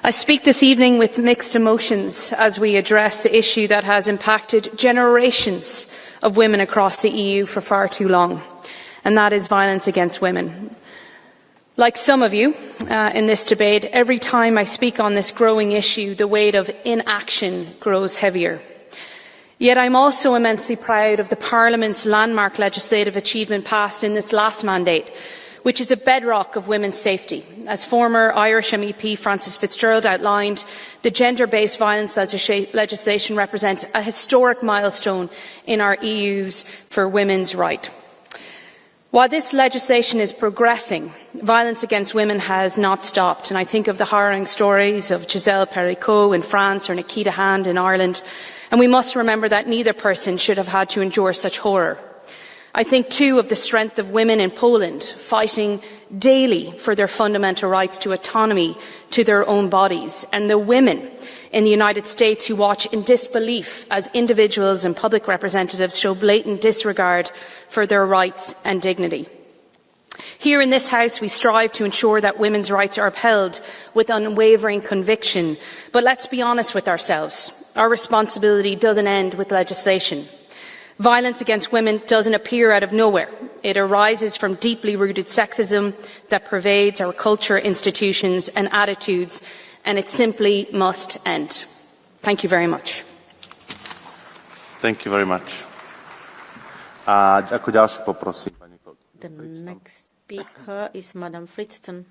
I speak this evening with mixed emotions as we address the issue that has impacted generations of women across the EU for far too long, and that is violence against women. Like some of you in this debate, every time I speak on this growing issue, the weight of inaction grows heavier. Yet I'm also immensely proud of the Parliament's landmark legislative achievement passed in this last mandate, which is a bedrock of women's safety. As former Irish MEP Frances Fitzgerald outlined, the gender-based violence legislation represents a historic milestone in our EU's for women's right. While this legislation is progressing, violence against women has not stopped, and I think of the harrowing stories of Giselle Pericot in France or Nikita Hand in Ireland, and we must remember that neither person should have had to endure such horror. I think too of the strength of women in Poland fighting daily for their fundamental rights to autonomy to their own bodies, and the women in the United States who watch in disbelief as individuals and public representatives show blatant disregard for their rights and dignity. Here in this House, we strive to ensure that women's rights are upheld with unwavering conviction. But let's be honest with ourselves. Our responsibility doesn't end with legislation. Violence against women doesn't appear out of nowhere. It arises from deeply rooted sexism that pervades our culture, institutions and attitudes, and it simply must end. Thank you very much. Thank you very much. Ako ďalšiu poprosím pani The next speaker is Madam Fritzton.